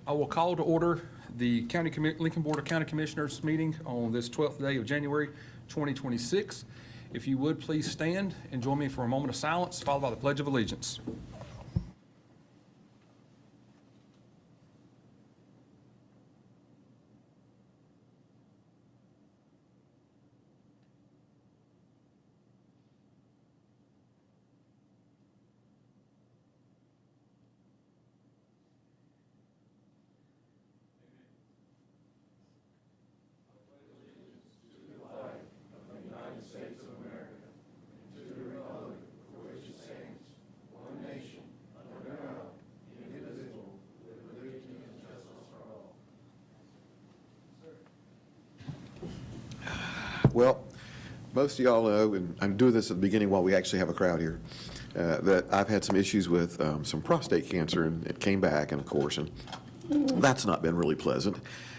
I will call to order the Lincoln Board of County Commissioners meeting on this 12th day of January 2026. If you would, please stand and join me for a moment of silence, followed by the Pledge of Allegiance. Well, most of y'all know, and I'm doing this at the beginning while we actually have a crowd here, that I've had some issues with some prostate cancer, and it came back, and of course, and that's not been really pleasant.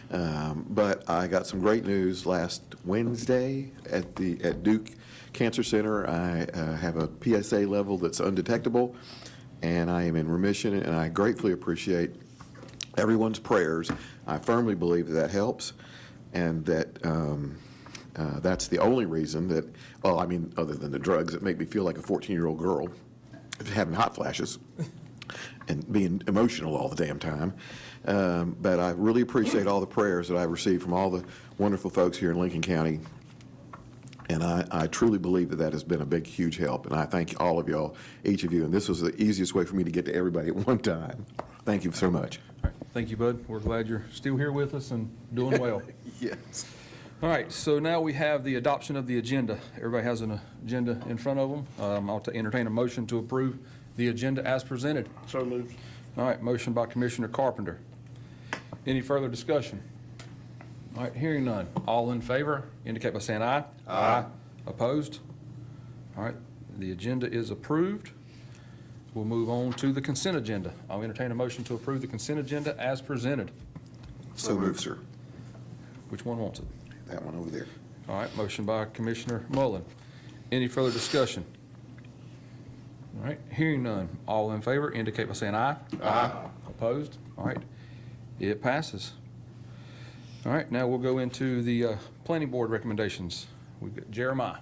But I got some great news last Wednesday at Duke Cancer Center. I have a PSA level that's undetectable, and I am in remission, and I gratefully appreciate everyone's prayers. I firmly believe that helps, and that that's the only reason that, well, I mean, other than the drugs that make me feel like a 14-year-old girl having hot flashes and being emotional all the damn time. But I really appreciate all the prayers that I've received from all the wonderful folks here in Lincoln County. And I truly believe that has been a big, huge help. And I thank all of y'all, each of you. And this was the easiest way for me to get to everybody at one time. Thank you so much. All right. Thank you, Bud. We're glad you're still here with us and doing well. Yes. All right, so now we have the adoption of the agenda. Everybody has an agenda in front of them. I'll entertain a motion to approve the agenda as presented. So moved. All right, motion by Commissioner Carpenter. Any further discussion? All right, hearing none. All in favor indicate by saying aye. Aye. Opposed? All right, the agenda is approved. We'll move on to the consent agenda. I'll entertain a motion to approve the consent agenda as presented. So moved, sir. Which one wants it? That one over there. All right, motion by Commissioner Mullen. Any further discussion? All right, hearing none. All in favor indicate by saying aye. Aye. Opposed? All right, it passes. All right, now we'll go into the planning board recommendations. We've got Jeremiah.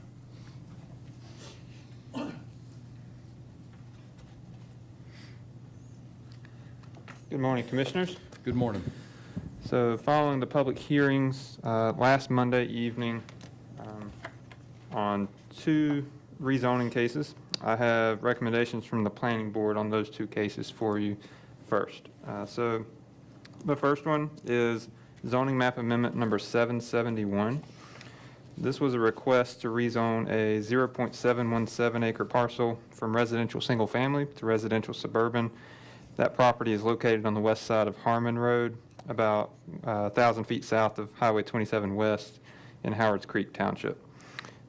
Good morning, Commissioners. Good morning. So following the public hearings last Monday evening on two rezoning cases, I have recommendations from the Planning Board on those two cases for you first. So the first one is zoning map amendment number 771. This was a request to rezone a 0.717 acre parcel from residential single family to residential suburban. That property is located on the west side of Harmon Road, about 1,000 feet south of Highway 27 West in Howards Creek Township.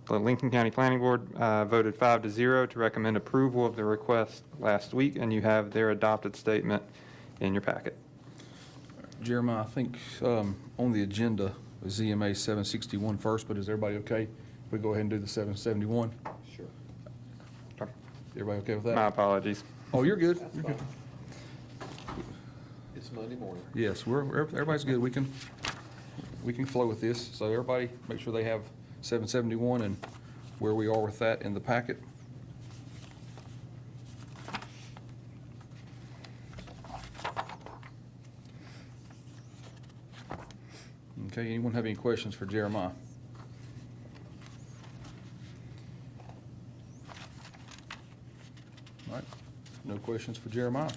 The Lincoln County Planning Board voted 5-0 to recommend approval of the request last week, and you have their adopted statement in your packet. Jeremiah, I think on the agenda was ZMA 761 first, but is everybody okay if we go ahead and do the 771? Sure. Everybody okay with that? My apologies. Oh, you're good. You're good. It's Monday morning. Yes, everybody's good. We can flow with this. So everybody make sure they have 771 and where we are with that in the packet. Okay, anyone have any questions for Jeremiah? All right, no questions for Jeremiah.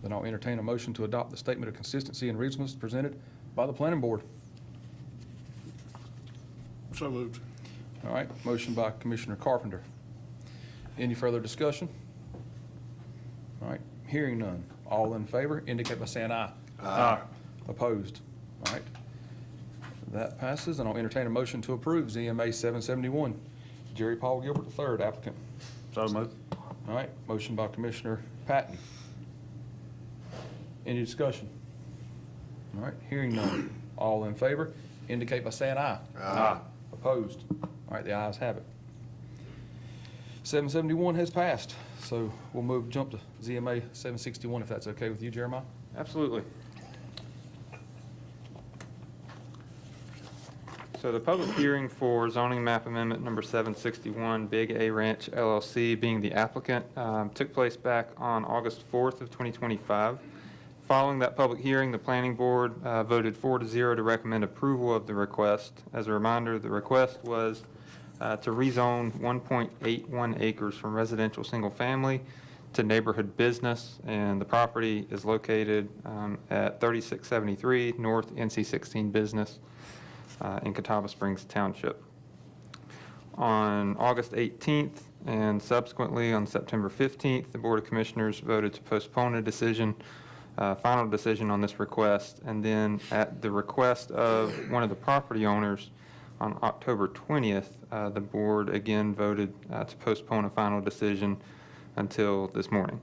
Then I'll entertain a motion to adopt the statement of consistency and reasonableness presented by the Planning Board. So moved. All right, motion by Commissioner Carpenter. Any further discussion? All right, hearing none. All in favor indicate by saying aye. Aye. Opposed? All right, that passes, and I'll entertain a motion to approve ZMA 771. Jerry Paul Gilbert III, applicant. So moved. All right, motion by Commissioner Patton. Any discussion? All right, hearing none. All in favor indicate by saying aye. Aye. Opposed? All right, the ayes have it. 771 has passed, so we'll jump to ZMA 761 if that's okay with you, Jeremiah. Absolutely. So the public hearing for zoning map amendment number 761, Big A Ranch LLC, being the applicant, took place back on August 4th of 2025. Following that public hearing, the planning board voted 4-0 to recommend approval of the request. As a reminder, the request was to rezone 1.81 acres from residential single family to neighborhood business, and the property is located at 3673 North NC 16 Business in Catawba Springs Township. On August 18th and subsequently on September 15th, the Board of Commissioners voted to postpone a decision, final decision on this request, and then at the request of one of the property owners on October 20th, the board again voted to postpone a final decision until this morning.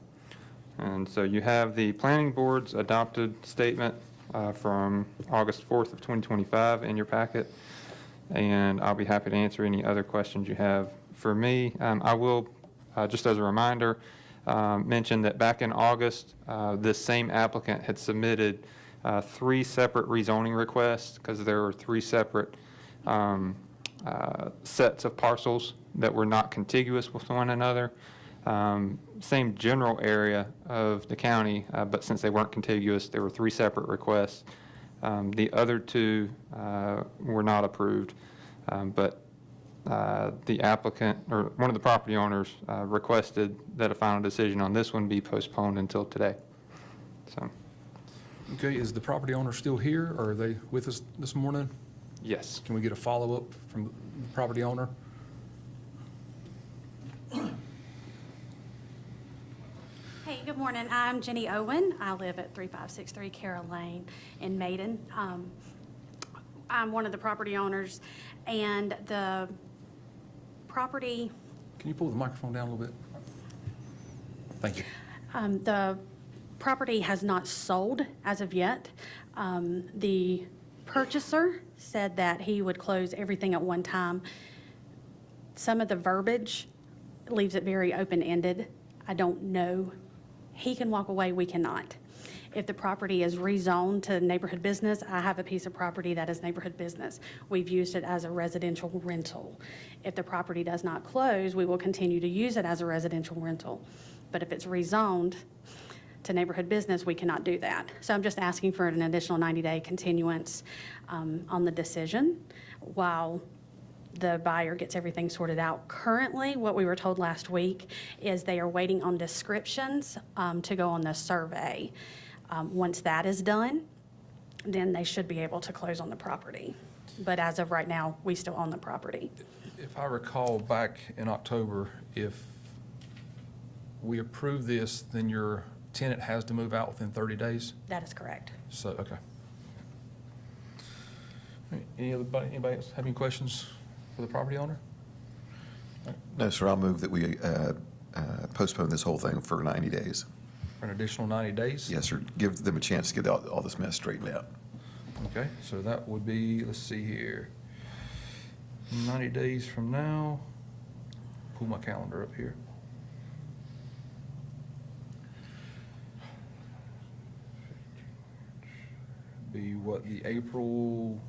And so you have the planning board's adopted statement from August 4th of 2025 in your packet, and I'll be happy to answer any other questions you have for me. I will, just as a reminder, mention that back in August, this same applicant had submitted 3 separate rezoning requests because there were 3 separate sets of parcels that were not contiguous with one another. Same general area of the county, but since they weren't contiguous, there were 3 separate requests. The other 2 were not approved, but the applicant, or one of the property owners, requested that a final decision on this one be postponed until today. So, Okay, is the property owner still here, or are they with us this morning? yes. Can we get a follow-up from the property owner? Hey, good morning. I'm Jenny Owen. I live at 3563 Carroll Lane in Maiden. I'm one of the property owners, and the property, Can you pull the microphone down a little bit? Thank you. the property has not sold as of yet. The purchaser said that he would close everything at one time. Some of the verbiage leaves it very open-ended. I don't know. He can walk away, we cannot. If the property is rezoned to neighborhood business, I have a piece of property that is neighborhood business. We've used it as a residential rental. If the property does not close, we will continue to use it as a residential rental. But if it's rezoned to neighborhood business, we cannot do that. So I'm just asking for an additional 90-day continuance on the decision while the buyer gets everything sorted out. Currently, what we were told last week is they are waiting on descriptions to go on the survey. Once that is done, then they should be able to close on the property. But as of right now, we still own the property. If I recall back in October, if we approve this, then your tenant has to move out within 30 days? That is correct. So, okay. All right, anybody else have any questions for the property owner? No, sir, I'll move that we postpone this whole thing for 90 days. For an additional 90 days? Yes, sir. Give them a chance to get all this mess straightened out. Okay, so that would be, let's see here, 90 days from now. Pull my calendar up here. Be what, the April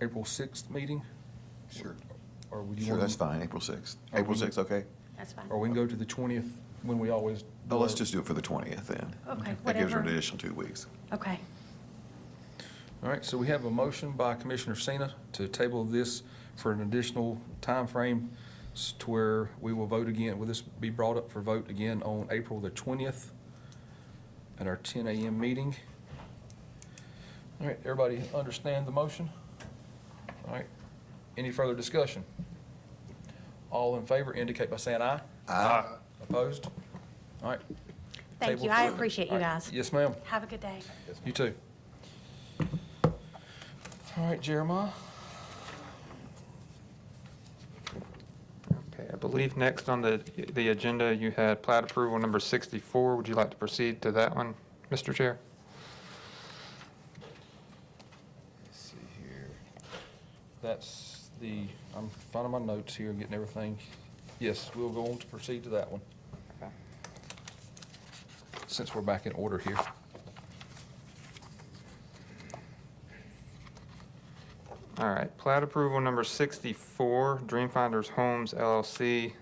6th meeting? Sure. Or would you Sure, want that's fine, April 6th. Are April we- 6th, okay? That's fine. Or we can go to the 20th when we always. Oh, let's just do it for the 20th then. Okay, That gives her an whatever. additional 2 weeks. Okay. All right, so we have a motion by Commissioner Cena to table this for an additional time frame to where we will vote again. Will this be brought up for vote again on April the 20th at our 10 a.m. meeting? All right, everybody understand the motion? All right, any further discussion? All in favor indicate by saying aye. Aye. Opposed? All right. Thank Table you. I for- appreciate you all right. guys. Yes, ma'am. Have a good day. You too. All right, Jeremiah. Okay, I believe next on the agenda, you had plat approval number 64. Would you like to proceed to that one, Mr. Chair? Let's see here. That's the, I'm finding my notes here, getting everything. Yes, we'll go on to proceed to that one, Okay. since we're back in order here. All right, plat approval number 64, Dreamfinders Homes LLC,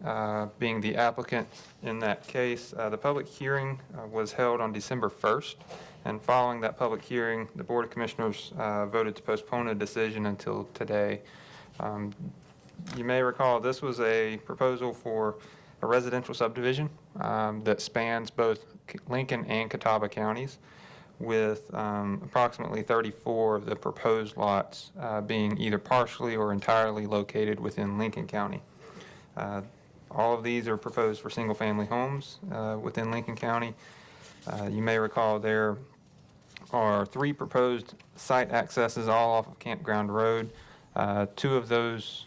being the applicant in that case. The public hearing was held on December 1st, and following that public hearing, the Board of Commissioners voted to postpone a decision until today. You may recall this was a proposal for a residential subdivision that spans both Lincoln and Catawba counties, with approximately 34 of the proposed lots being either partially or entirely located within Lincoln County. All of these are proposed for single-family homes within Lincoln County. You may recall there are 3 proposed site accesses, all off of Campground Road. 2 of those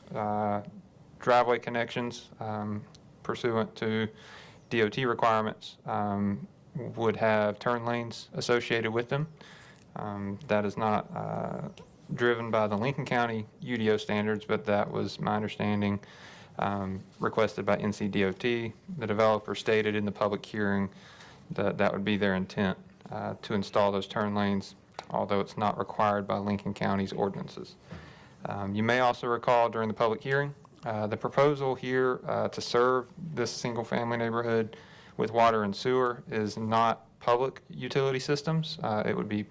driveway connections pursuant to DOT requirements would have turn lanes associated with them. That is not driven by the Lincoln County UDO standards, but that was my understanding requested by NCDOT. The developer stated in the public hearing that that would be their intent to install those turn lanes, although it's not required by Lincoln County's ordinances. You may also recall during the public hearing, the proposal here to serve this single-family neighborhood with water and sewer is not public utility systems. It would be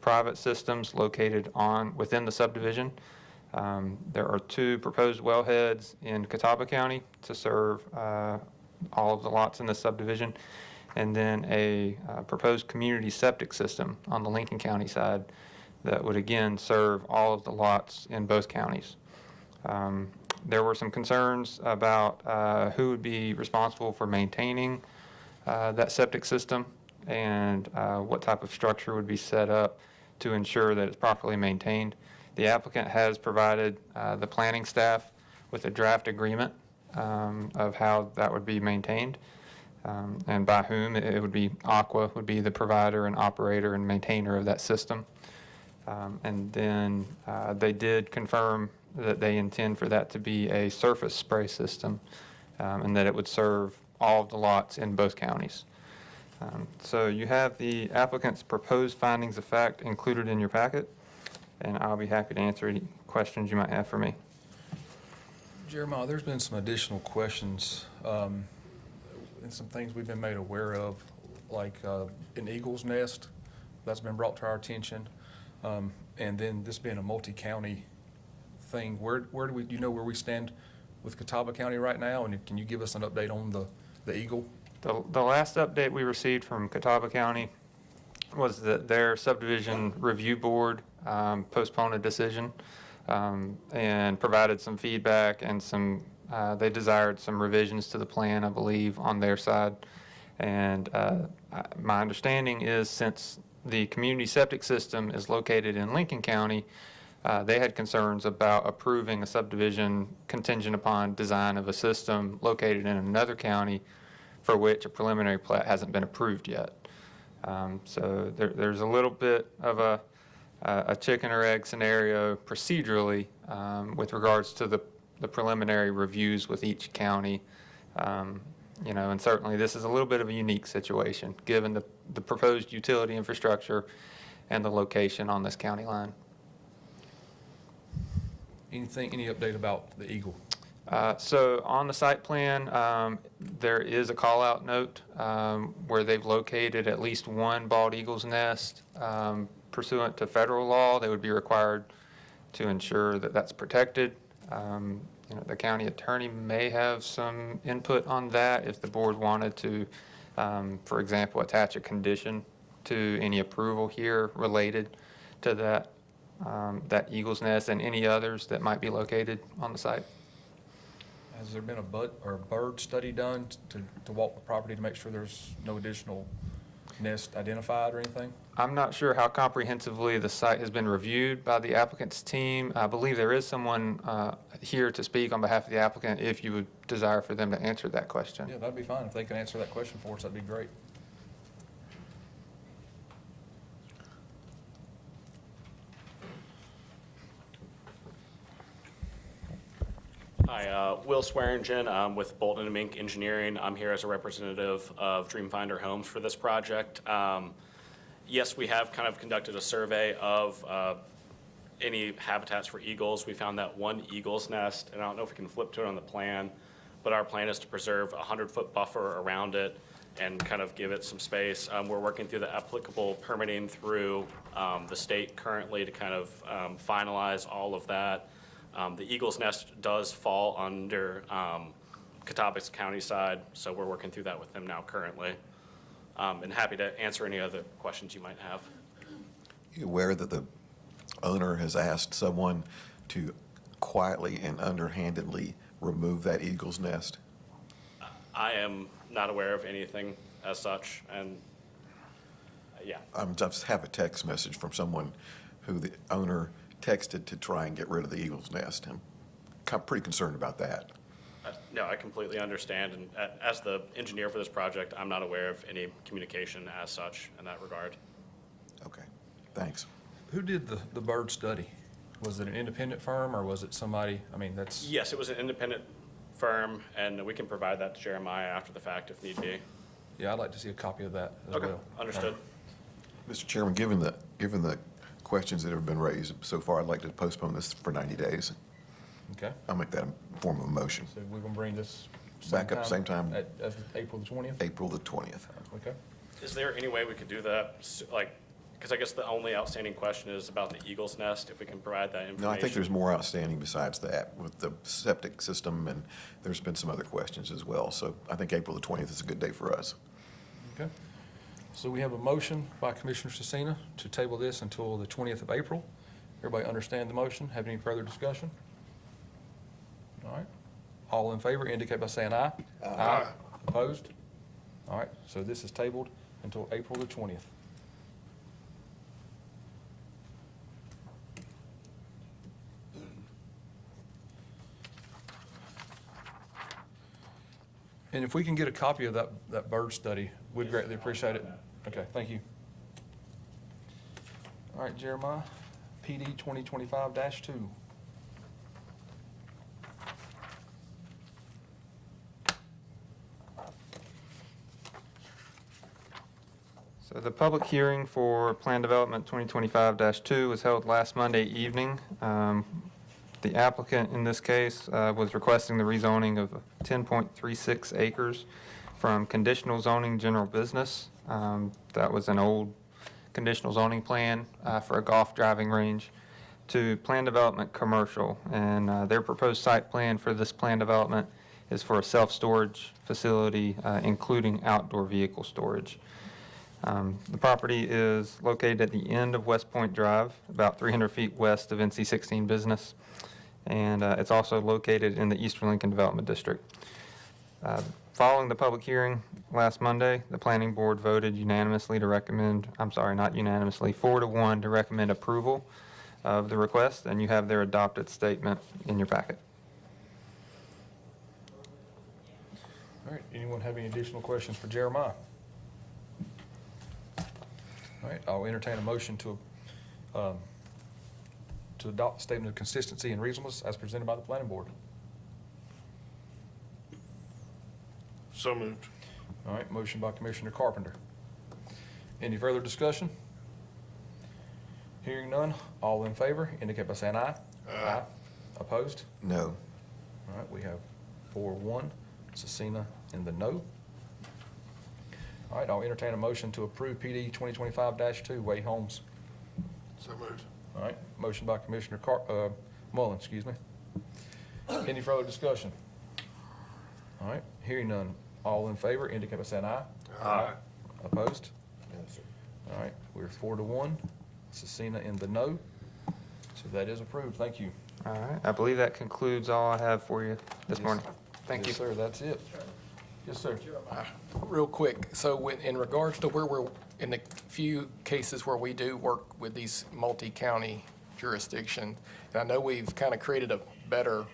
private systems located within the subdivision. There are 2 proposed wellheads in Catawba County to serve all of the lots in the subdivision, and then a proposed community septic system on the Lincoln County side that would again serve all of the lots in both counties. There were some concerns about who would be responsible for maintaining that septic system and what type of structure would be set up to ensure that it's properly maintained. The applicant has provided the planning staff with a draft agreement of how that would be maintained and by whom. It would be Aqua would be the provider and operator and maintainer of that system. And then they did confirm that they intend for that to be a surface spray system and that it would serve all of the lots in both counties. So you have the applicant's proposed findings of fact included in your packet, and I'll be happy to answer any questions you might have for me. Jeremiah, there's been some additional questions and some things we've been made aware of, like an eagle's nest that's been brought to our attention, and then this being a multi-county thing. Where do you know where we stand with Catawba County right now, and can you give us an update on the eagle? The last update we received from Catawba County was that their subdivision review board postponed a decision and provided some feedback and they desired some revisions to the plan, I believe, on their side. And my understanding is, since the community septic system is located in Lincoln County, they had concerns about approving a subdivision contingent upon design of a system located in another county for which a preliminary plat hasn't been approved yet. So there's a little bit of a chicken or egg scenario procedurally with regards to the preliminary reviews with each county. And certainly this is a little bit of a unique situation given the proposed utility infrastructure and the location on this county line. Any update about the eagle? So on the site plan, there is a call-out note where they've located at least one bald eagle's nest. Pursuant to federal law, they would be required to ensure that that's protected. The county attorney may have some input on that if the board wanted to, for example, attach a condition to any approval here related to that eagle's nest and any others that might be located on the site. Has there been a bird study done to walk the property to make sure there's no additional nest identified or anything? I'm not sure how comprehensively the site has been reviewed by the applicant's team. I believe there is someone here to speak on behalf of the applicant if you would desire for them to answer that question. Yeah, that'd be fine. If they can answer that question for us, that'd be great. Hi, Will Swearingen. I'm with Bolton & Mink Engineering. I'm here as a representative of Dreamfinder Homes for this project. Yes, we have kind of conducted a survey of any habitats for eagles. We found that one eagle's nest, and I don't know if we can flip to it on the plan, but our plan is to preserve a 100-foot buffer around it and kind of give it some space. We're working through the applicable permitting through the state currently to kind of finalize all of that. The eagle's nest does fall under Catawba's County side, so we're working through that with them now currently. And happy to answer any other questions you might have. You aware that the owner has asked someone to quietly and underhandedly remove that eagle's nest? I am not aware of anything as such, and yeah. I just have a text message from someone who the owner texted to try and get rid of the eagle's nest. I'm pretty concerned about that. No, I completely understand, and as the engineer for this project, I'm not aware of any communication as such in that regard. Okay, thanks. Who did the bird study? Was it an independent firm, or was it somebody, I mean, that's, Yes, it was an independent firm, and we can provide that to Jeremiah after the fact if need be. yeah, I'd like to see a copy of that as well. Okay, understood. Mr. Chairman, given the questions that have been raised so far, I'd like to postpone this for 90 days. Okay, I'll make that a form of a motion. so we're gonna bring this Back up, same time. As April the 20th? April the 20th. Okay. Is there any way we could do that, like, because I guess the only outstanding question is about the eagle's nest, if we can provide that information? No, I think there's more outstanding besides that with the septic system, and there's been some other questions as well. So I think April the 20th is a good day for us. Okay. So we have a motion by Commissioner Cecina to table this until the 20th of April. Everybody understand the motion? Have any further discussion? All right. All in favor indicate by saying aye. Aye. Opposed? All right, so this is tabled until April the 20th. And if we can get a copy of that bird study, we'd greatly appreciate it. Okay, thank you. All right, Jeremiah, PD 2025-2. So the public hearing for Plan Development 2025-2 was held last Monday evening. The applicant in this case was requesting the rezoning of 10.36 acres from conditional zoning general business. That was an old conditional zoning plan for a golf driving range to plan development commercial. And their proposed site plan for this plan development is for a self-storage facility, including outdoor vehicle storage. The property is located at the end of West Point Drive, about 300 feet west of NC 16 Business, and it's also located in the Eastern Lincoln Development District. Following the public hearing last Monday, the Planning Board voted unanimously to recommend, I'm sorry, not unanimously, 4-1 to recommend approval of the request, and you have their adopted statement in your packet. All right, anyone have any additional questions for Jeremiah? All right, I'll entertain a motion to adopt the statement of consistency and reasonableness as presented by the planning board. So moved. All right, motion by Commissioner Carpenter. Any further discussion? Hearing none, all in favor indicate by saying aye. Aye. Opposed? No. All right, we have 4-1, Cecina in the no. All right, I'll entertain a motion to approve PD 2025-2, Wade Holmes. So moved. All right, motion by Commissioner Mullen, excuse me. Any further discussion? All right, hearing none, all in favor indicate by saying aye. Aye. Opposed? No, sir. All right, we're 4-1, Cecina in the no, so that is approved, thank you. All right, I believe that concludes all I have for you this morning. Thank you. Yes, sir, that's it. Yes, sir. Real quick, so in regards to where we're, in the few cases where we do work with these multi-county jurisdictions, and I know we've kind of created a better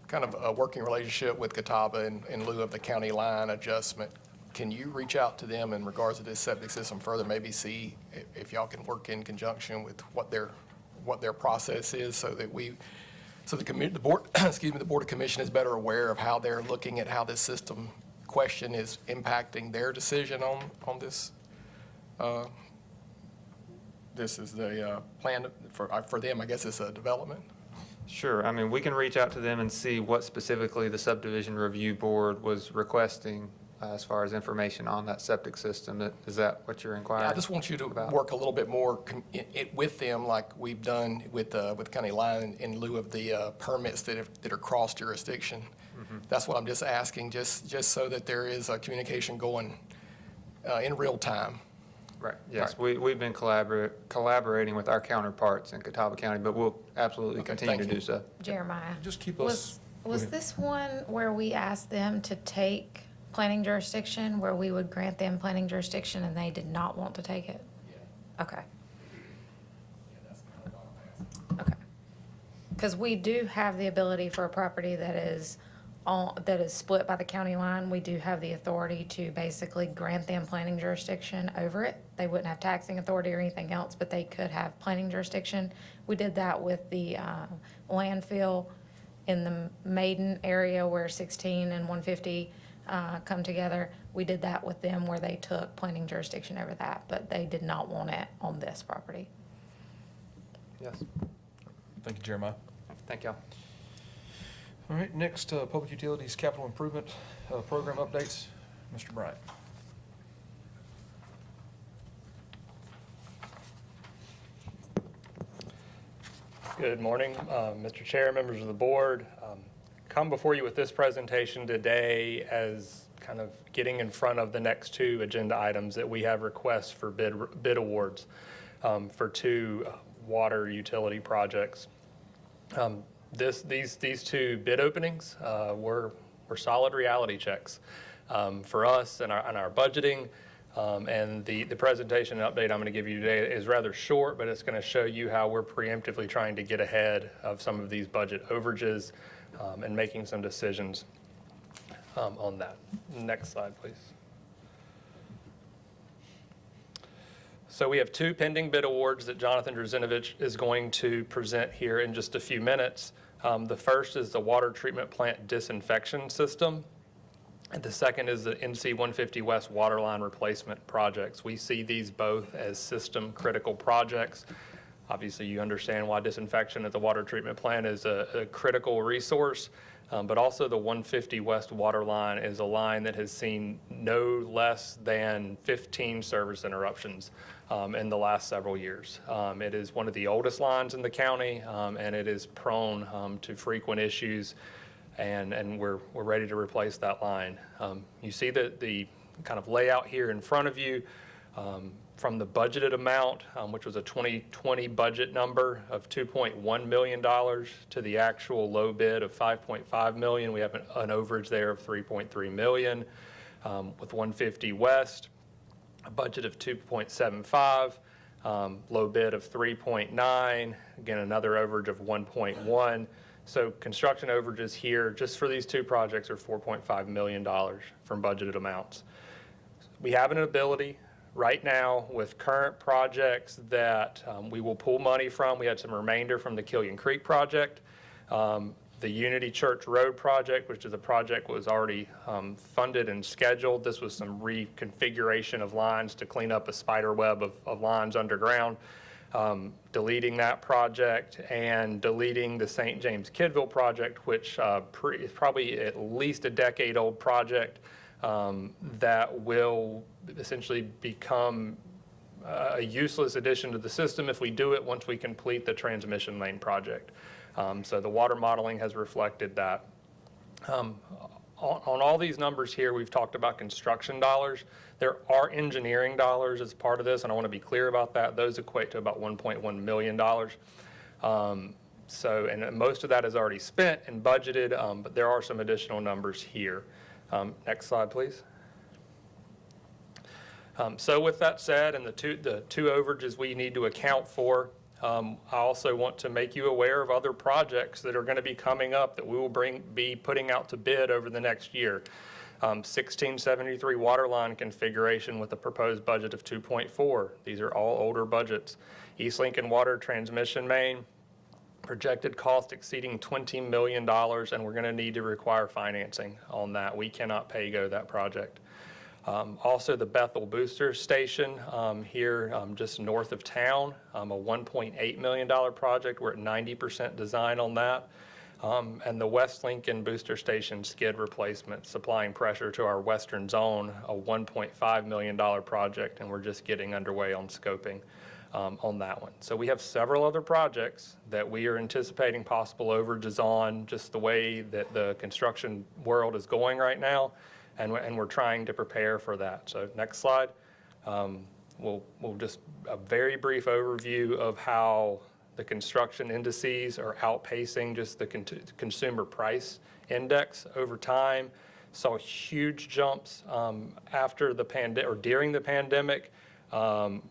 kind of a working relationship with Catawba in lieu of the county line adjustment. Can you reach out to them in regards to this septic system further, maybe see if y'all can work in conjunction with what their process is so that the board, excuse me, the Board of Commission is better aware of how they're looking at how this system question is impacting their decision on this this is the plan for them, I guess it's a development. Sure. I mean, we can reach out to them and see what specifically the subdivision review board was requesting as far as information on that septic system. Is that what you're inquiring? I just want you to about? work a little bit more with them like we've done with County Line in lieu of the permits that are cross jurisdiction. That's what I'm just asking, just so that there is a communication going in real time. Right, yes. We've been collaborating with our counterparts in Catawba County, but we'll absolutely Okay, continue to thank you. do so. Jeremiah, Just keep us. was this one where we asked them to take planning jurisdiction, where we would grant them planning jurisdiction and they did not want to take it? Yeah. Okay. Okay. Because we do have the ability for a property that is split by the county line, we do have the authority to basically grant them planning jurisdiction over it. They wouldn't have taxing authority or anything else, but they could have planning jurisdiction. We did that with the landfill in the Maiden area where 16 and 150 come together. We did that with them where they took planning jurisdiction over that, but they did not want it on this property. Yes. Thank you, Jeremiah. Thank y'all. All right, next, Public Utilities Capital Improvement Program updates. Mr. Bryant. Good morning, Mr. Chair, members of the board. Come before you with this presentation today as kind of getting in front of the next two agenda items that we have requests for bid awards for two water utility projects. These two bid openings were solid reality checks for us and our budgeting. And the presentation and update I'm going to give you today is rather short, but it's going to show you how we're preemptively trying to get ahead of some of these budget overages and making some decisions on that. Next slide, please. So we have two pending bid awards that Jonathan Drazinovich is going to present here in just a few minutes. The first is the water treatment plant disinfection system. And the second is the NC 150 West waterline replacement projects. We see these both as system critical projects. Obviously, you understand why disinfection at the water treatment plant is a critical resource, but also the 150 West water line is a line that has seen no less than 15 service interruptions in the last several years. It is one of the oldest lines in the county, and it is prone to frequent issues, and we're ready to replace that line. You see the kind of layout here in front of you. From the budgeted amount, which was a 2020 budget number of $2.1 million to the actual low bid of $5.5 million. We have an overage there of $3.3 million. With 150 West, a budget of 2.75, low bid of 3.9, again, another overage of 1.1. So construction overages here, just for these two projects, are $4.5 million from budgeted amounts. We have an ability right now with current projects that we will pull money from. We had some remainder from the Killian Creek project. The Unity Church Road project, which is a project was already funded and scheduled. This was some reconfiguration of lines to clean up a spider web of lines underground. Deleting that project and deleting the St. James Kidville project, which is probably at least a decade-old project that will essentially become a useless addition to the system if we do it once we complete the transmission lane project. So the water modeling has reflected that. On all these numbers here, we've talked about construction dollars. There are engineering dollars as part of this, and I want to be clear about that. Those equate to about $1.1 million. And most of that is already spent and budgeted, but there are some additional numbers here. Next slide, please. So with that said, and the two overages we need to account for, I also want to make you aware of other projects that are going to be coming up that we will be putting out to bid over the next year. 1673 waterline configuration with a proposed budget of 2.4. These are all older budgets. East Lincoln Water Transmission Main, projected cost exceeding $20 million, and we're going to need to require financing on that. We cannot pay-go that project. Also, the Bethel Booster Station here just north of town, a $1.8 million project. We're at 90% design on that. And the West Lincoln Booster Station skid replacement, supplying pressure to our western zone, a $1.5 million project, and we're just getting underway on scoping on that one. So we have several other projects that we are anticipating possible overages on, just the way that the construction world is going right now, and we're trying to prepare for that. So next slide. We'll just a very brief overview of how the construction indices are outpacing just the consumer price index over time. Saw huge jumps after the pandemic or during the pandemic,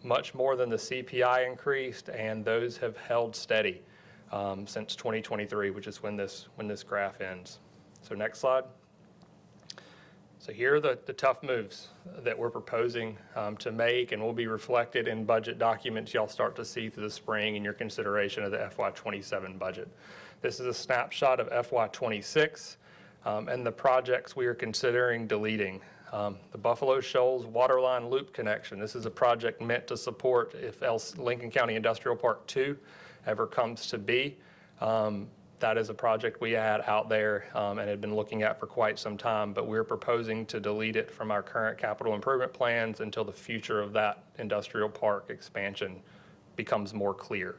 much more than the CPI increased, and those have held steady since 2023, which is when this graph ends. So next slide. So here are the tough moves that we're proposing to make, and will be reflected in budget documents y'all start to see through the spring in your consideration of the FY27 budget. This is a snapshot of FY26 and the projects we are considering deleting. The Buffalo Shoals Waterline Loop Connection. This is a project meant to support if Lincoln County Industrial Park 2 ever comes to be. That is a project we had out there and had been looking at for quite some time, but we're proposing to delete it from our current capital improvement plans until the future of that industrial park expansion becomes more clear.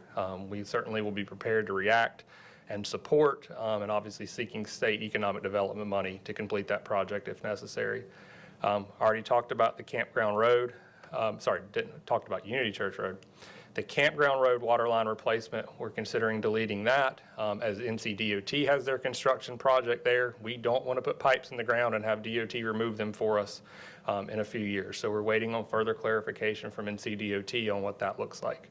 We certainly will be prepared to react and support, and obviously seeking state economic development money to complete that project if necessary. Already talked about the Campground Road, talked about Unity Church Road. The Campground Road waterline replacement, we're considering deleting that as NCDOT has their construction project there. We don't want to put pipes in the ground and have DOT remove them for us in a few years. So we're waiting on further clarification from NCDOT on what that looks like.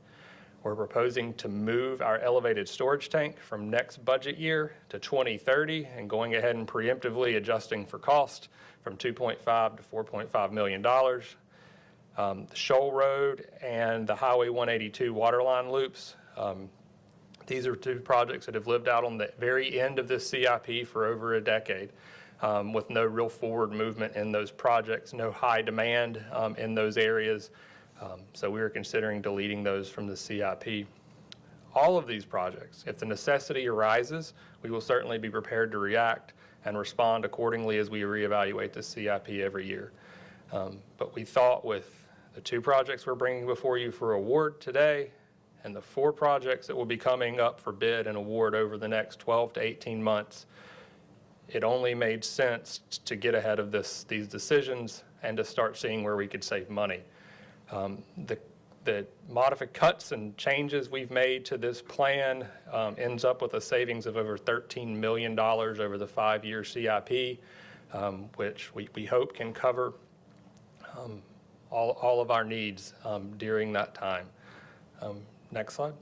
We're proposing to move our elevated storage tank from next budget year to 2030 and going ahead and preemptively adjusting for cost from $2.5 to $4.5 million. The Shoal Road and the Highway 182 waterline loops. These are two projects that have lived out on the very end of this CIP for over a decade with no real forward movement in those projects, no high demand in those areas. So we are considering deleting those from the CIP. All of these projects, if the necessity arises, we will certainly be prepared to react and respond accordingly as we reevaluate the CIP every year. But we thought with the two projects we're bringing before you for award today and the 4 projects that will be coming up for bid and award over the next 12 to 18 months, it only made sense to get ahead of these decisions and to start seeing where we could save money. The cuts and changes we've made to this plan ends up with a savings of over $13 million over the 5-year CIP, which we hope can cover all of our needs during that time. Next slide.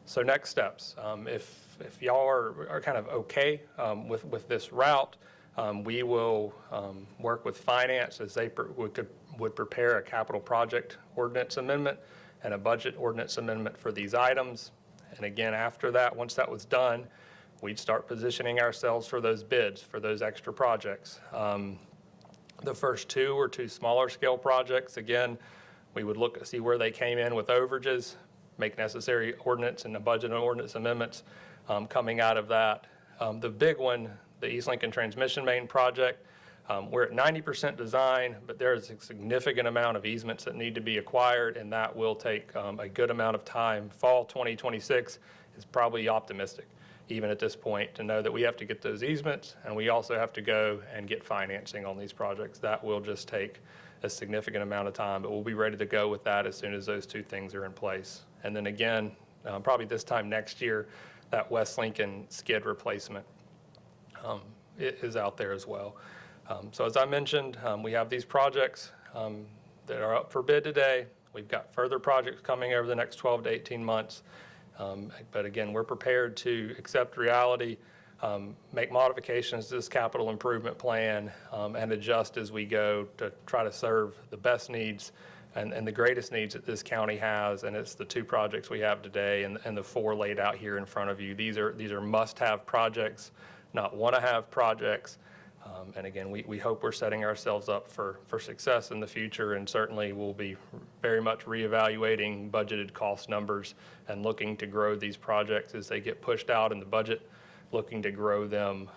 So next steps. If y'all are kind of okay with this route, we will work with finance as they would prepare a capital project ordinance amendment and a budget ordinance amendment for these items. And again, after that, once that was done, we'd start positioning ourselves for those bids for those extra projects. The first 2 were 2 smaller scale projects. Again, we would look to see where they came in with overages, make necessary ordinance and the budget and ordinance amendments coming out of that. The big one, the East Lincoln Transmission Main project, we're at 90% design, but there's a significant amount of easements that need to be acquired, and that will take a good amount of time. Fall 2026 is probably optimistic, even at this point, to know that we have to get those easements, and we also have to go and get financing on these projects. That will just take a significant amount of time, but we'll be ready to go with that as soon as those 2 things are in place. And then again, probably this time next year, that West Lincoln skid replacement is out there as well. So as I mentioned, we have these projects that are up for bid today. We've got further projects coming over the next 12 to 18 months. But again, we're prepared to accept reality, make modifications to this capital improvement plan, and adjust as we go to try to serve the best needs and the greatest needs that this county has. And it's the 2 projects we have today and the 4 laid out here in front of you. These are must-have projects, not want-to-have projects. And again, we hope we're setting ourselves up for success in the future, and certainly we'll be very much reevaluating budgeted cost numbers and looking to grow these projects as they get pushed out in the budget, looking to grow them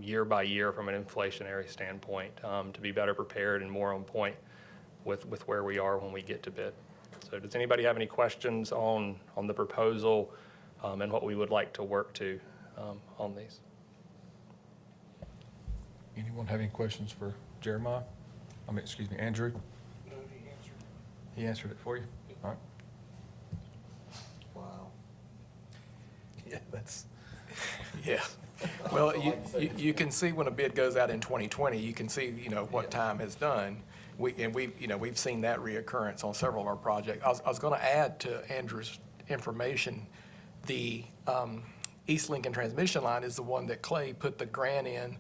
year by year from an inflationary standpoint, to be better prepared and more on point with where we are when we get to bid. So does anybody have any questions on the proposal and what we would like to work to on these? Anyone have any questions for Jeremiah? Excuse me, Andrew? No, he answered. He answered it for you? All right. Wow. Yeah, that's, yeah. Well, you can see when a bid goes out in 2020, you can see, what time has done. We've seen that reoccurrence on several of our projects. I was going to add to Andrew's information, the East Lincoln transmission line is the one that Clay put the grant in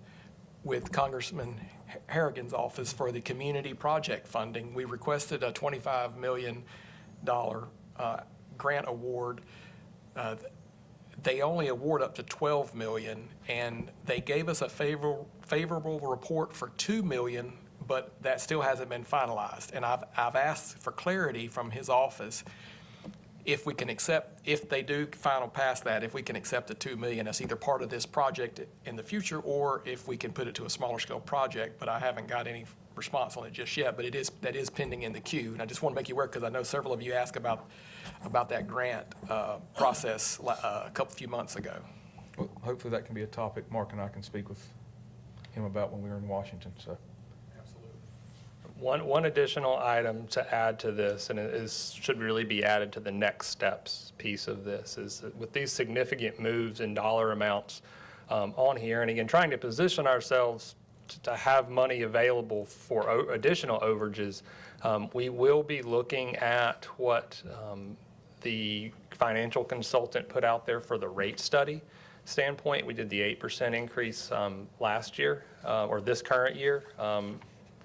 with Congressman Harrigan's office for the community project funding. We requested a $25 million grant award. They only award up to $12 million, and they gave us a favorable report for $2 million, but that still hasn't been finalized. And I've asked for clarity from his office if we can accept, if they do final pass that, if we can accept the $2 million as either part of this project in the future, or if we can put it to a smaller scale project. But I haven't got any response on it just yet, but that is pending in the queue. And I just want to make you aware, because I know several of you asked about that grant process a few months ago. Well, hopefully that can be a topic Mark and I can speak with him about when we were in Washington, so. One additional item to add to this, and should really be added to the next steps piece of this, is that with these significant moves in dollar amounts on here, and again, trying to position ourselves to have money available for additional overages, we will be looking at what the financial consultant put out there for the rate study standpoint. We did the 8% increase last year, or this current year.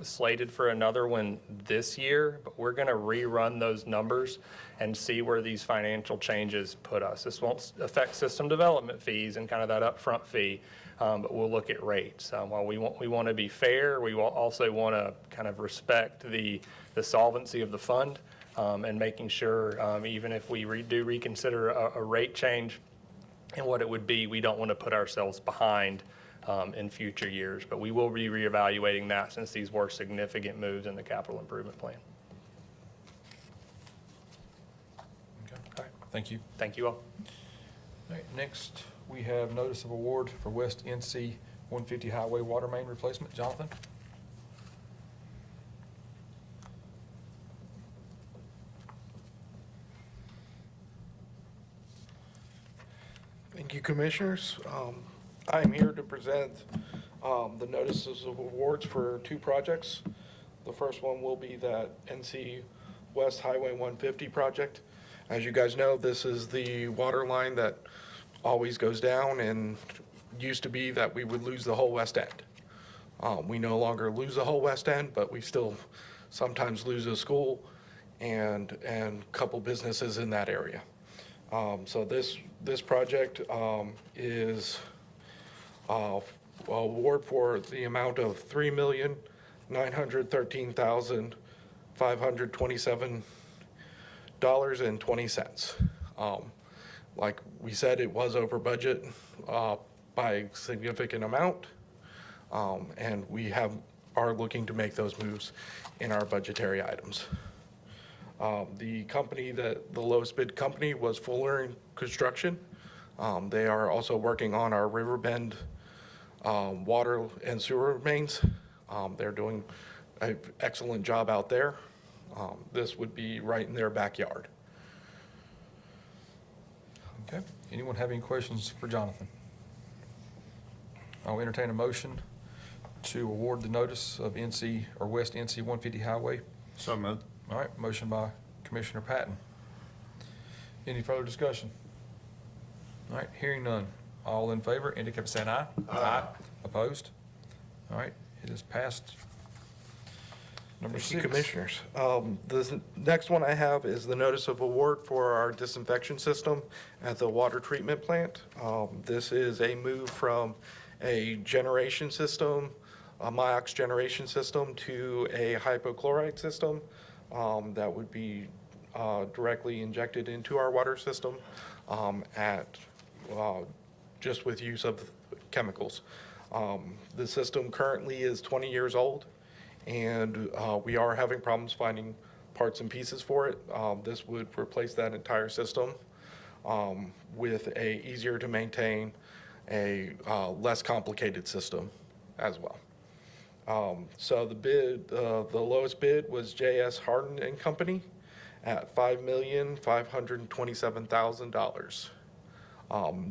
Slated for another one this year, but we're going to rerun those numbers and see where these financial changes put us. This won't affect system development fees and kind of that upfront fee, but we'll look at rates. While we want to be fair, we will also want to kind of respect the solvency of the fund, and making sure even if we do reconsider a rate change and what it would be, we don't want to put ourselves behind in future years, but we will be reevaluating that since these were significant moves in the capital improvement plan. Okay. All right. Thank you. Thank you all. All right, next, we have notice of award for West NC 150 Highway Water Main Replacement. Jonathan? Thank you, Commissioners. I am here to present the notices of awards for 2 projects. The first one will be that NC West Highway 150 project. As you guys know, this is the water line that always goes down, and used to be that we would lose the whole west end. We no longer lose the whole west end, but we still sometimes lose a school and a couple businesses in that area. So this project is award for the amount of $3,913,527.20. Like we said, it was over budget by a significant amount, and we are looking to make those moves in our budgetary items. The company the lowest bid company was Fuller Construction. They are also working on our Riverbend water and sewer mains. They're doing an excellent job out there. This would be right in their backyard. Okay. Anyone have any questions for Jonathan? I'll entertain a motion to award the notice of NC or West NC 150 Highway. So moved. All right, motion by Commissioner Patton. Any further discussion? All right, hearing none. All in favor, indicate by saying aye. Aye. Opposed? All right, it is passed. Number Thank you, 6. Commissioners. The next one I have is the notice of award for our disinfection system at the water treatment plant. This is a move from a generation system, a MIOX generation system to a hypochlorite system that would be directly injected into our water system just with use of chemicals. The system currently is 20 years old, and we are having problems finding parts and pieces for it. This would replace that entire system with a easier to maintain, a less complicated system as well. So the bid, the lowest bid was J.S. Harden and Company at $5,527,000.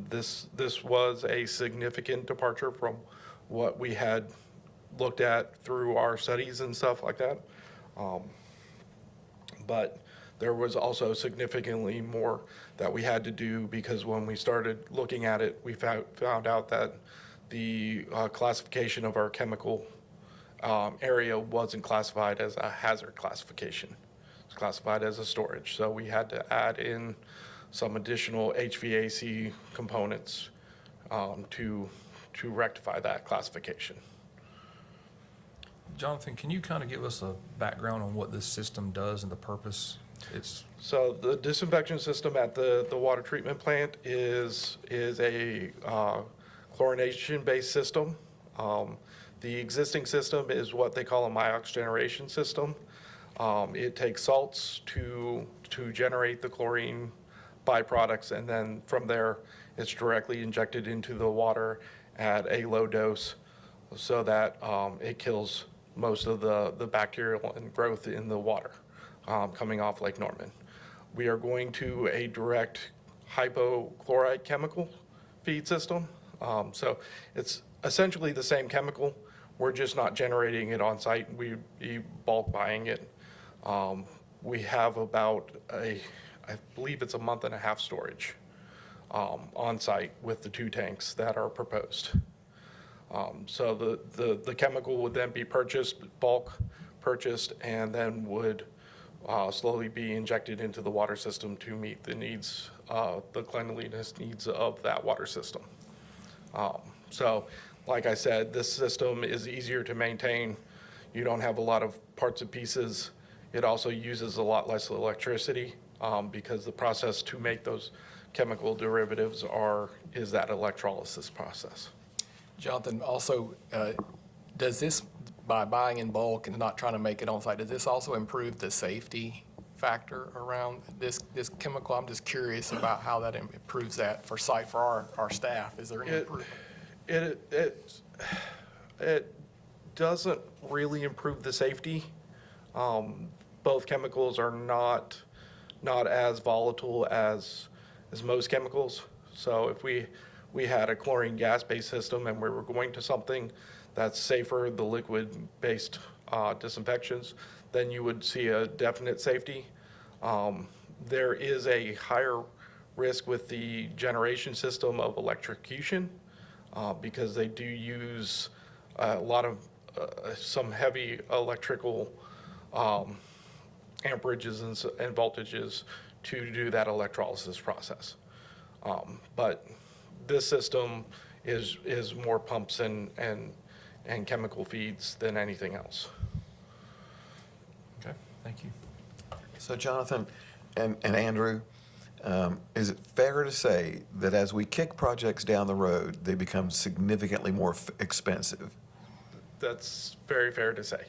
This was a significant departure from what we had looked at through our studies and stuff like that. But there was also significantly more that we had to do, because when we started looking at it, we found out that the classification of our chemical area wasn't classified as a hazard classification. It's classified as a storage. So we had to add in some additional HVAC components to rectify that classification. Jonathan, can you kind of give us a background on what this system does and the purpose? So the disinfection system at the water treatment plant is a chlorination-based system. The existing system is what they call a MIOX generation system. It takes salts to generate the chlorine byproducts, and then from there, it's directly injected into the water at a low dose so that it kills most of the bacterial and growth in the water coming off Lake Norman. We are going to a direct hypochlorite chemical feed system. So it's essentially the same chemical. We're just not generating it on site. We be bulk buying it. We have about I believe it's a month and a half storage on site with the 2 tanks that are proposed. So the chemical would then be bulk purchased, and then would slowly be injected into the water system to meet the needs, the cleanliness needs of that water system. So like I said, this system is easier to maintain. You don't have a lot of parts and pieces. It also uses a lot less electricity because the process to make those chemical derivatives is that electrolysis process. Jonathan, also, does this, by buying in bulk and not trying to make it on site, does this also improve the safety factor around this chemical? I'm just curious about how that improves that for site for our staff. Is there any improvement? It doesn't really improve the safety. Both chemicals are not as volatile as most chemicals. So if we had a chlorine gas-based system and we were going to something that's safer, the liquid-based disinfections, then you would see a definite safety. There is a higher risk with the generation system of electrocution because they do use a lot of some heavy electrical amperages and voltages to do that electrolysis process. But this system is more pumps and chemical feeds than anything else. Okay, thank you. So Jonathan and Andrew, is it fair to say that as we kick projects down the road, they become significantly more expensive? That's very fair to say.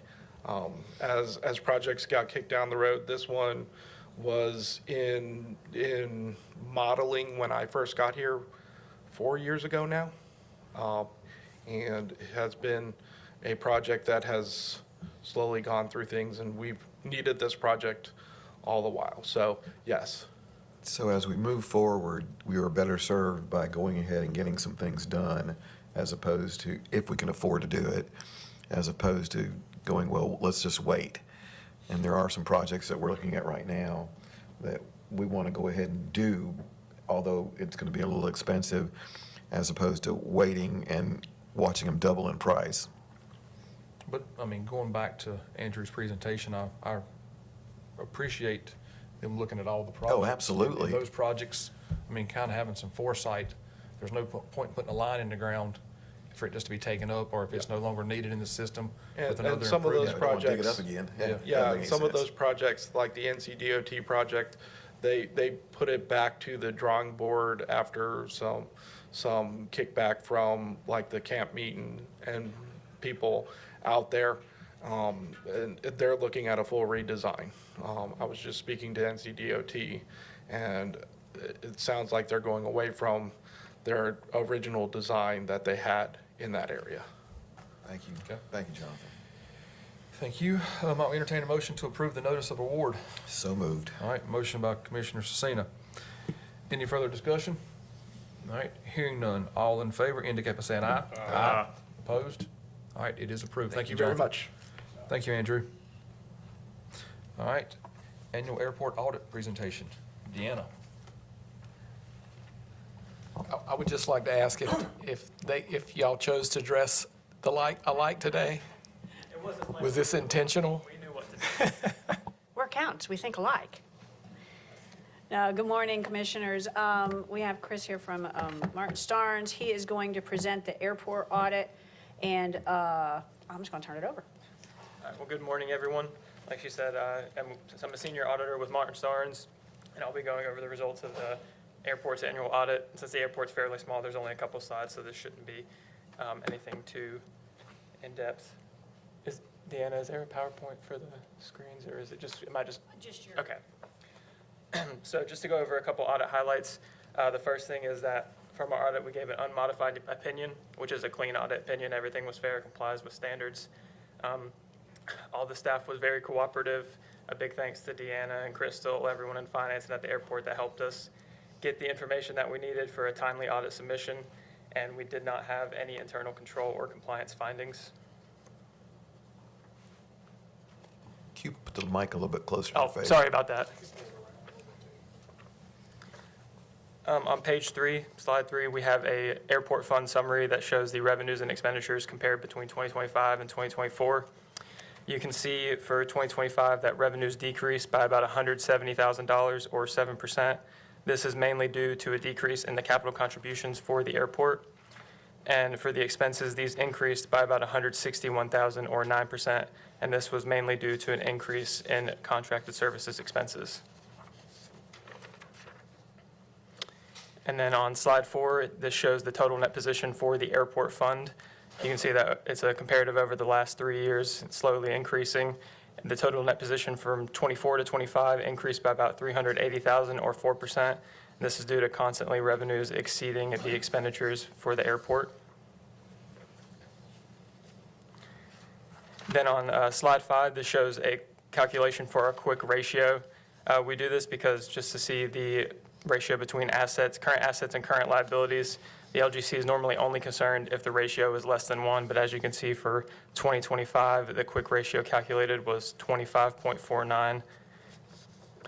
As projects got kicked down the road, this one was in modeling when I first got here 4 years ago now. And it has been a project that has slowly gone through things, and we've needed this project all the while. So, yes. So as we move forward, we are better served by going ahead and getting some things done, as opposed to, if we can afford to do it, as opposed to going, well, let's just wait. And there are some projects that we're looking at right now that we want to go ahead and do, although it's going to be a little expensive, as opposed to waiting and watching them double in price. But, I mean, going back to Andrew's presentation, I appreciate them looking at all the projects. Oh, absolutely. And those projects, I mean, kind of having some foresight. There's no point putting a line in the ground for it just to be taken up, or if it's no longer needed in the system with And another some of those improvement. Don't wanna dig it projects. up again. Yeah. Yeah, some of those projects, like the NCDOT project, they put it back to the drawing board after some kickback from like the camp meeting and people out there. And they're looking at a full redesign. I was just speaking to NCDOT, and it sounds like they're going away from their original design that they had in that area. Thank you. Okay. Thank you, Jonathan. Thank you. Might we entertain a motion to approve the notice of award? So moved. All right, motion by Commissioner Cecina. Any further discussion? All right, hearing none. All in favor indicate by saying aye. Aye. Opposed? All right, it is approved. Thank you, Very Jonathan. much. Thank you, Andrew. All right, annual airport audit presentation. Deanna. I would just like to ask if y'all chose to dress alike today? It wasn't Was this intentional? we knew what to do. We're accountants, we think alike. Good morning, Commissioners. We have Chris here from Martin Starnes. He is going to present the airport audit, and I'm just going to turn it over. All right, well, good morning, everyone. Like she said, I'm a senior auditor with Martin Starnes, and I'll be going over the results of the airport's annual audit. Since the airport's fairly small, there's only a couple slides, so this shouldn't be anything too in-depth. Deanna, is there a PowerPoint for the screens, or is it just, am I just? Just your. Okay. So just to go over a couple audit highlights, the first thing is that from our audit, we gave an unmodified opinion, which is a clean audit opinion. Everything was fair, complies with standards. All the staff was very cooperative. A big thanks to Deanna and Crystal, everyone in finance and at the airport that helped us get the information that we needed for a timely audit submission, and we did not have any internal control or compliance findings. Can you put the mic a little bit closer to your Oh, face? sorry about that. On page 3, slide 3, we have a airport fund summary that shows the revenues and expenditures compared between 2025 and 2024. You can see for 2025 that revenues decreased by about $170,000 or 7%. This is mainly due to a decrease in the capital contributions for the airport. And for the expenses, these increased by about $161,000 or 9%, and this was mainly due to an increase in contracted services expenses. And then on slide 4, this shows the total net position for the airport fund. You can see that it's a comparative over the last 3 years, it's slowly increasing. The total net position from 24 to 25 increased by about $380,000 or 4%. This is due to constantly revenues exceeding the expenditures for the airport. Then on slide 5, this shows a calculation for our quick ratio. We do this because just to see the ratio between assets, current assets and current liabilities. The LGC is normally only concerned if the ratio is less than 1, but as you can see for 2025, the quick ratio calculated was 25.49.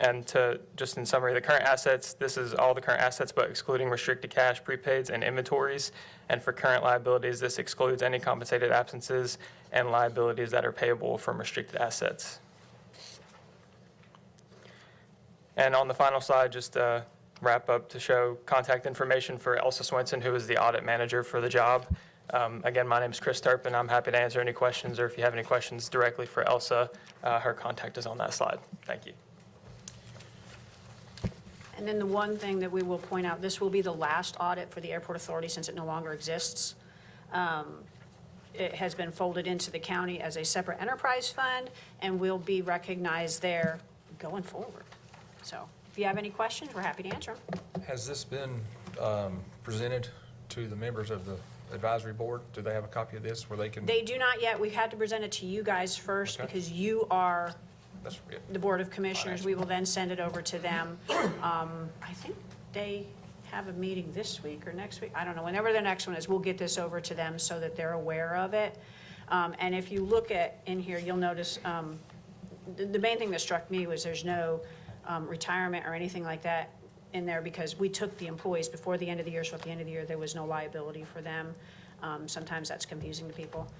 And to, just in summary, the current assets, this is all the current assets, but excluding restricted cash, prepaids, and inventories. And for current liabilities, this excludes any compensated absences and liabilities that are payable from restricted assets. And on the final slide, just wrap up to show contact information for Elsa Swenson, who is the audit manager for the job. Again, my name is Chris Turpin. I'm happy to answer any questions, or if you have any questions directly for Elsa, her contact is on that slide. Thank you. And then the one thing that we will point out, this will be the last audit for the airport authority since it no longer exists. It has been folded into the county as a separate enterprise fund and will be recognized there going forward. So if you have any questions, we're happy to answer them. Has this been presented to the members of the advisory board? Do they have a copy of this where they can? They do not yet. We had to present it to you guys first Okay. because you are That's it. the Board of Commissioners. We will then send it over to them. I think they have a meeting this week or next week. I don't know. Whenever the next one is, we'll get this over to them so that they're aware of it. And if you look at in here, you'll notice the main thing that struck me was there's no retirement or anything like that in there because we took the employees before the end of the year, so at the end of the year, there was no liability for them. Sometimes that's confusing to people.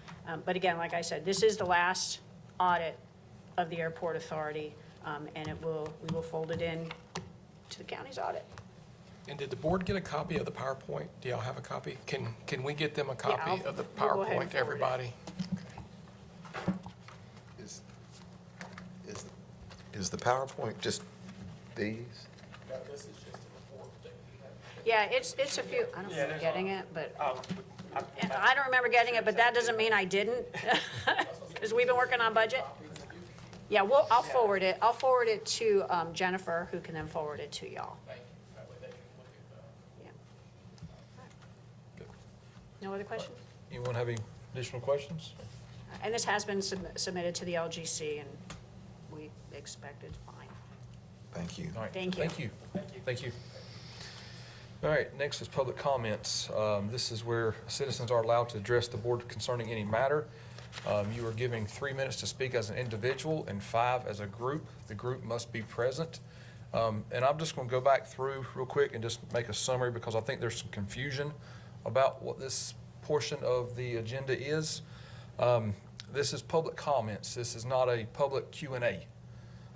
But again, like I said, this is the last audit of the airport authority, and we will fold it in to the county's audit. And did the board get a copy of the PowerPoint? Do y'all have a copy? Can we get them a copy I'll- of the we'll go ahead and PowerPoint to forward it. everybody? Is the PowerPoint just these? Yeah, it's a few, I don't remember getting it, but, I don't remember getting it, but that doesn't mean I didn't. Because we've been working on budget. Yeah, I'll forward it. I'll forward it to Jennifer, who can then forward it to y'all. Yeah. No other questions? Anyone have any additional questions? And this has been submitted to the LGC, and we expect it's fine. Thank you. All right. Thank you. Thank you. Thank you. All right, next is public comments. This is where citizens are allowed to address the board concerning any matter. You are giving 3 minutes to speak as an individual and 5 as a group. The group must be present. And I'm just going to go back through real quick and just make a summary because I think there's some confusion about what this portion of the agenda is. This is public comments. This is not a public Q&A.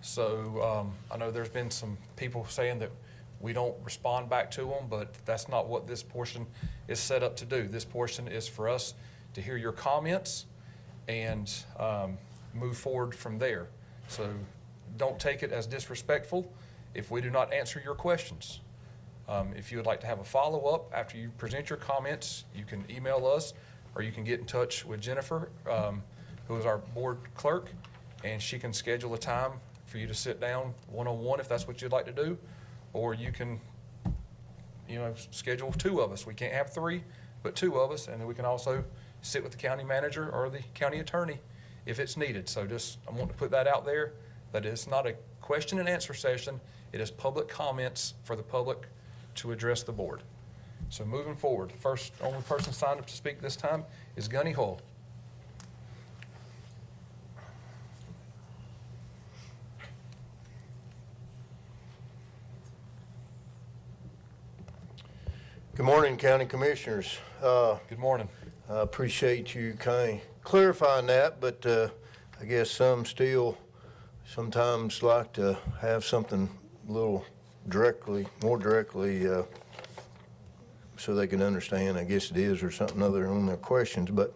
So I know there's been some people saying that we don't respond back to them, but that's not what this portion is set up to do. This portion is for us to hear your comments and move forward from there. So don't take it as disrespectful if we do not answer your questions. If you would like to have a follow-up after you present your comments, you can email us or you can get in touch with Jennifer, who is our board clerk, and she can schedule a time for you to sit down one-on-one if that's what you'd like to do. Or you can, schedule 2 of us. We can't have 3, but 2 of us, and then we can also sit with the county manager or the county attorney if it's needed. So I want to put that out there, that it's not a question and answer session. It is public comments for the public to address the board. So moving forward, first only person signed up to speak this time is Gunny Hull. Good morning, County Commissioners. Good morning. I appreciate you kind of clarifying that, but I guess some still sometimes like to have something a little more directly, so they can understand, I guess it is, or something other on their questions. But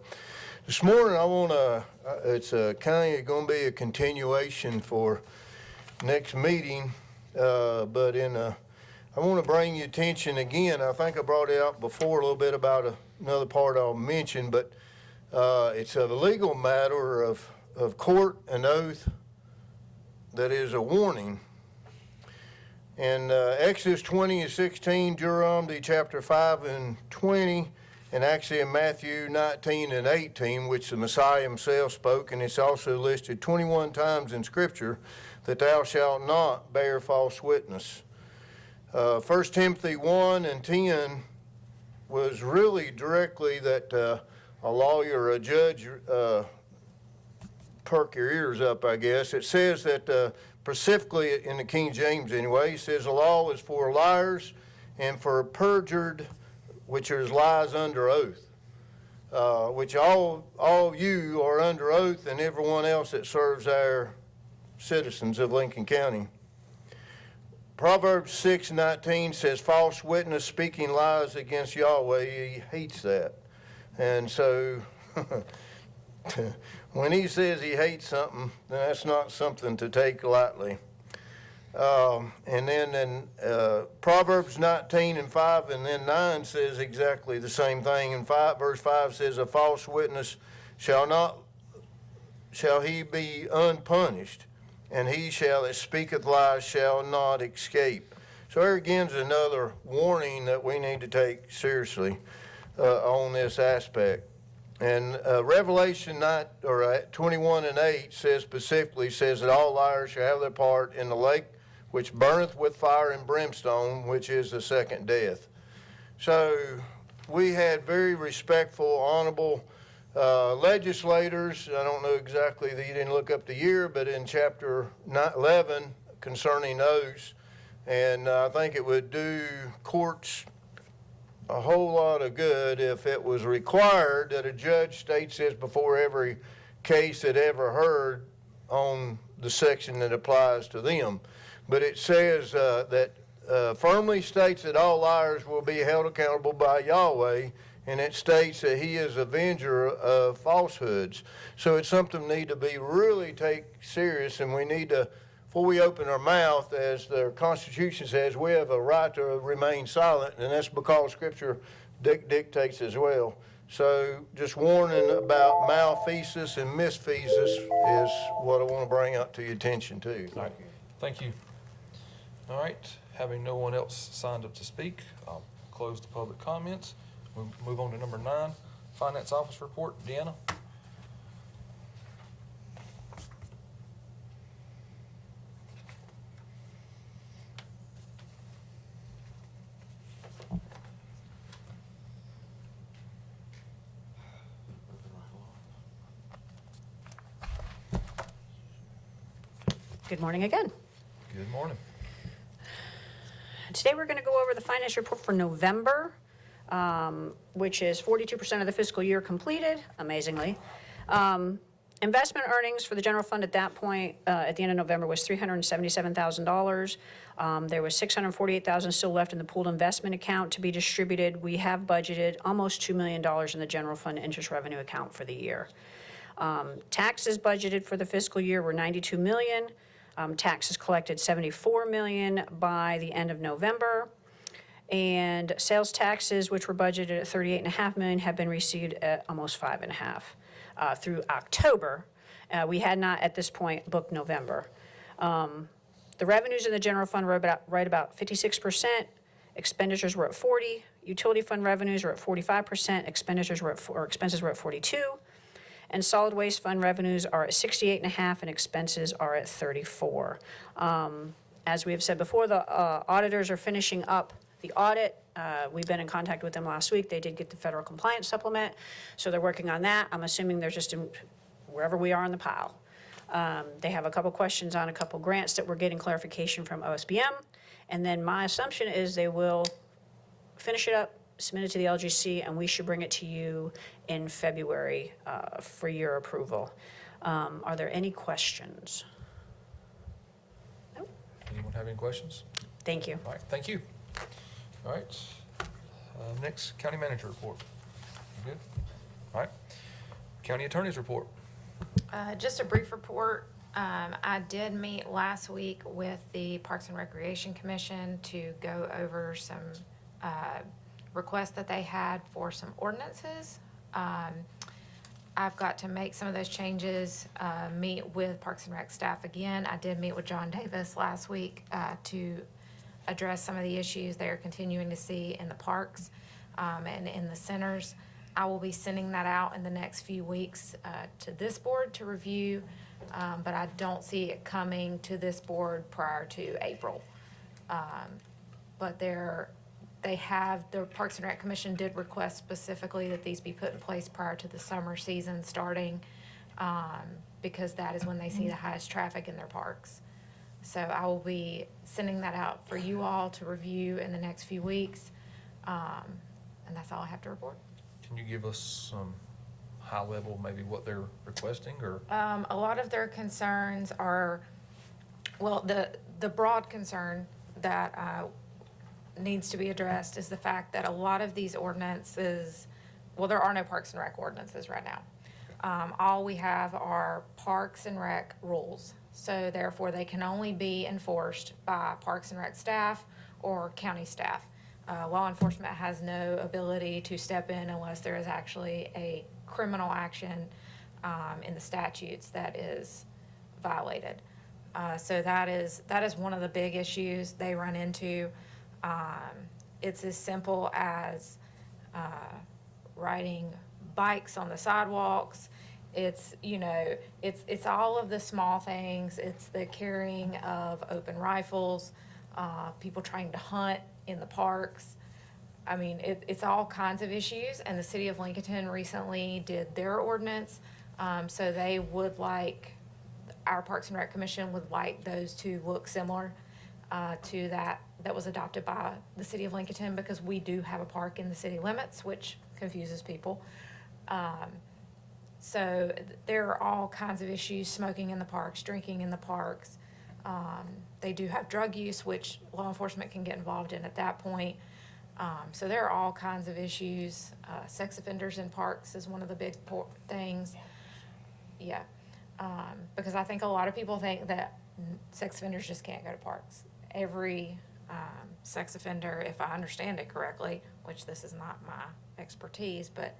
this morning I want to, it's kind of going to be a continuation for next meeting, but I want to bring your attention again. I think I brought it out before a little bit about another part I'll mention, but it's a legal matter of court and oath that is a warning. In Exodus 20 and 16, Deuteronomy chapter 5 and 20, and actually in Matthew 19 and 18, which the Messiah himself spoke, and it's also listed 21 times in Scripture, that thou shalt not bear false witness. 1 Timothy 1 and 10 was really directly that a lawyer or a judge perk your ears up, I guess. It says that specifically in the King James anyway, it says the law is for liars and for perjured, which is lies under oath, which all you are under oath and everyone else that serves our citizens of Lincoln County. Proverbs 6:19 says, false witness speaking lies against Yahweh, he hates that. And so when he says he hates something, then that's not something to take lightly. And then in Proverbs 19 and 5 and then 9 says exactly the same thing. And verse 5 says, a false witness shall he be unpunished, and he that speaketh lies shall not escape. So there again is another warning that we need to take seriously on this aspect. And Revelation 21 and 8 specifically says that all liars shall have their part in the lake which burneth with fire and brimstone, which is the second death. So we had very respectful, honorable legislators. I don't know exactly, you didn't look up the year, but in chapter 11 concerning those, and I think it would do courts a whole lot of good if it was required that a judge states this before every case that ever heard on the section that applies to them. But it says that firmly states that all liars will be held accountable by Yahweh, and it states that he is avenger of falsehoods. So it's something we need to be really take serious, and we need to, before we open our mouth, as the Constitution says, we have a right to remain silent, and that's because Scripture dictates as well. So just warning about malfeasance and misfeasance is what I want to bring up to your attention too. Thank you. All right, having no one else signed up to speak, I'll close the public comments. We'll move on to number 9, Finance Office Report. Deanna? Good morning again. Good morning. Today, we're going to go over the finance report for November, which is 42% of the fiscal year completed, amazingly. Investment earnings for the general fund at that point, at the end of November, was $377,000. There was $648,000 still left in the pooled investment account to be distributed. We have budgeted almost $2 million in the general fund interest revenue account for the year. Taxes budgeted for the fiscal year were $92 million. Taxes collected $74 million by the end of November. And sales taxes, which were budgeted at $38.5 million, have been received at almost $5.5 million through October. We had not, at this point, booked November. The revenues in the general fund were right about 56%. Expenditures were at 40%. Utility fund revenues are at 45%. Expenses were at 42%. And solid waste fund revenues are at 68.5%, and expenses are at 34%. As we have said before, the auditors are finishing up the audit. We've been in contact with them last week. They did get the federal compliance supplement, so they're working on that. I'm assuming they're just in wherever we are in the pile. They have a couple questions on a couple grants that we're getting clarification from OSBM, and then my assumption is they will finish it up, submit it to the LGC, and we should bring it to you in February for your approval. Are there any questions? Nope. Anyone have any questions? Thank you. All right, thank you. All right, next, County Manager Report. You good? All right, County Attorney's Report. Just a brief report. I did meet last week with the Parks and Recreation Commission to go over some requests that they had for some ordinances. I've got to make some of those changes, meet with Parks and Rec staff again. I did meet with John Davis last week to address some of the issues they're continuing to see in the parks and in the centers. I will be sending that out in the next few weeks to this board to review, but I don't see it coming to this board prior to April. But the Parks and Rec Commission did request specifically that these be put in place prior to the summer season starting, because that is when they see the highest traffic in their parks. So I will be sending that out for you all to review in the next few weeks. And that's all I have to report. Can you give us some high level, maybe what they're requesting, or? A lot of their concerns are, well, the broad concern that needs to be addressed is the fact that a lot of these ordinances, well, there are no Parks and Rec ordinances right now. All we have are Parks and Rec rules. So therefore, they can only be enforced by Parks and Rec staff or county staff. Law enforcement has no ability to step in unless there is actually a criminal action in the statutes that is violated. So that is one of the big issues they run into. It's as simple as riding bikes on the sidewalks. It's, it's all of the small things. It's the carrying of open rifles, people trying to hunt in the parks. I mean, it's all kinds of issues, and the city of Lincoln recently did their ordinance. So they would like, our Parks and Rec Commission would like those to look similar to that was adopted by the city of Lincoln, because we do have a park in the city limits, which confuses people. So there are all kinds of issues, smoking in the parks, drinking in the parks, They do have drug use, which law enforcement can get involved in at that point. So there are all kinds of issues. Sex offenders in parks is one of the big things. Yeah, because I think a lot of people think that sex offenders just can't go to parks. Every sex offender, if I understand it correctly, which this is not my expertise, but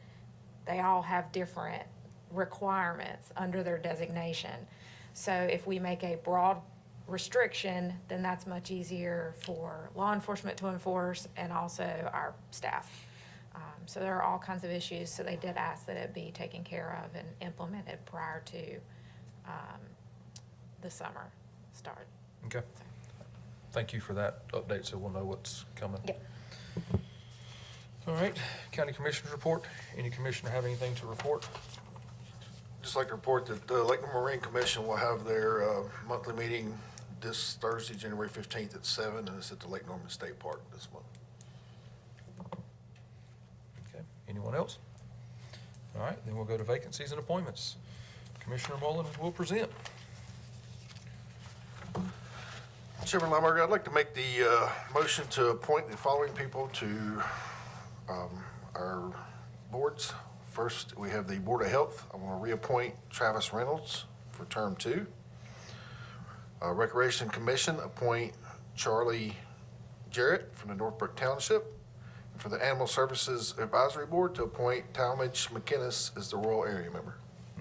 they all have different requirements under their designation. So if we make a broad restriction, then that's much easier for law enforcement to enforce and also our staff. So there are all kinds of issues, so they did ask that it be taken care of and implemented prior to the summer start. Okay. Thank you for that update, so we'll know what's coming. Yep. All right, County Commissioners report. Any commissioner have anything to report? Just like to report that the Lake Norman Marine Commission will have their monthly meeting this Thursday, January 15th at 7, and it's at the Lake Norman State Park this month. Okay, anyone else? All right, then we'll go to vacancies and appointments. Commissioner Mullen will present. Chairman Limeberger, I'd like to make the motion to appoint the following people to our boards. First, we have the Board of Health. I want to reappoint Travis Reynolds for term 2. Recreation Commission, appoint Charlie Jarrett from the Northbrook Township. For the Animal Services Advisory Board, to appoint Talmadge McInnes as the Rural Area Member.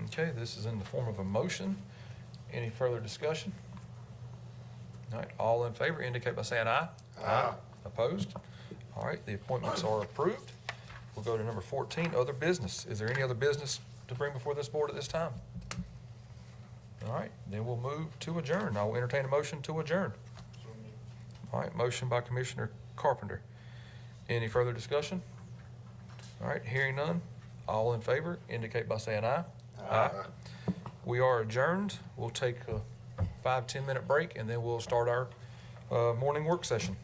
Okay, this is in the form of a motion. Any further discussion? All right, all in favor indicate by saying aye. Aye. Opposed? All right, the appointments are approved. We'll go to number 14, other business. Is there any other business to bring before this board at this time? All right, then we'll move to adjourn. I will entertain a motion to adjourn. All right, motion by Commissioner Carpenter. Any further discussion? All right, hearing none. All in favor indicate by saying aye. Aye. We are adjourned. We'll take a 5-10 minute break and then we'll start our morning work session.